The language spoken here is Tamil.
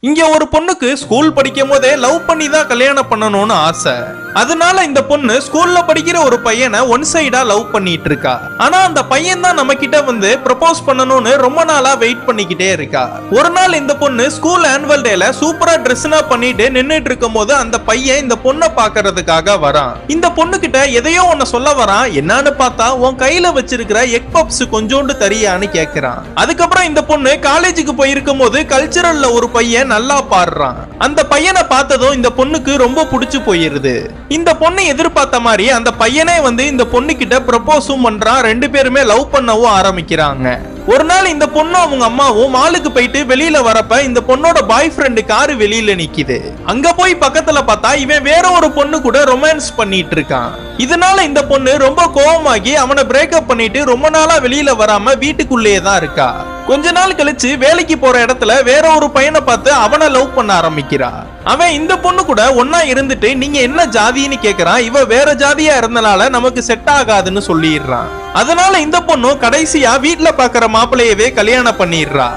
இங்க ஒரு பொண்ணுக்கு ஸ்கூல் படிக்கும் போதே லவ் பண்ணி தான் கல்யாணம் பண்ணணும்னு ஆசை. அதனால இந்த பொண்ணு ஸ்கூல்ல படிக்கிற ஒரு பையனை ஒன் சைடா லவ் பண்ணிட்டு இருக்கா. ஆனா அந்த பையன் தான் நம்ம கிட்ட வந்து ப்ரப்போஸ் பண்ணணும்னு ரொம்ப நாளா வெயிட் பண்ணிக்கிட்டே இருக்கா. ஒரு நாள் இந்த பொண்ணு ஸ்கூல் ஆனுவல் டேல சூப்பரா ட்ரெஸ்னா பண்ணிட்டு நின்னுட்டு இருக்கும் போது அந்த பையன் இந்த பொண்ணை பாக்குறதுக்காக வரான். இந்த பொண்ணு கிட்ட எதையோ ஒன்னு சொல்ல வரான். என்னன்னு பார்த்தா உன் கையில வச்சிருக்கிற எக் பப்ஸ் கொஞ்சோண்டு தரியான்னு கேக்குறான். அதுக்கப்புறம் இந்த பொண்ணு காலேஜுக்கு போயிருக்கும் போது கல்ச்சரல்ல ஒரு பையன் நல்லா பாடுறான். அந்த பையனை பார்த்ததும் இந்த பொண்ணுக்கு ரொம்ப பிடிச்சு போயிருது. இந்த பொண்ணு எதிர்பார்த்த மாதிரி அந்த பையனே வந்து இந்த பொண்ணு கிட்ட ப்ரப்போஸும் பண்றான். ரெண்டு பேருமே லவ் பண்ணவும் ஆரம்பிக்கிறாங்க. ஒரு நாள் இந்த பொண்ணு அவங்க அம்மாவும் மாலுக்கு போயிட்டு வெளியில வரப்ப இந்த பொண்ணோட பாய் ஃப்ரெண்டு காரு வெளியில நிக்குது. அங்க போய் பக்கத்துல பார்த்தா இவன் வேற ஒரு பொண்ணு கூட ரொமான்ஸ் பண்ணிட்டு இருக்கான். இதனால இந்த பொண்ணு ரொம்ப கோவமாகி அவனை பிரேக்கப் பண்ணிட்டு ரொம்ப நாளா வெளியில வராம வீட்டுக்குள்ளேயே தான் இருக்கா. கொஞ்ச நாள் கழிச்சு வேலைக்கு போற இடத்துல வேற ஒரு பையனை பார்த்து அவனை லவ் பண்ண ஆரம்பிக்கிறா. அவன் இந்த பொண்ணு கூட ஒன்னா இருந்துட்டு நீங்க என்ன ஜாதின்னு கேக்குறான். இவ வேற ஜாதியா இருந்தனால நமக்கு செட் ஆகாதுன்னு சொல்லிடுறான். அதனால இந்த பொண்ணு கடைசியா வீட்டுல பாக்குற மாப்பிள்ளையவே கல்யாணம் பண்ணிடுறா.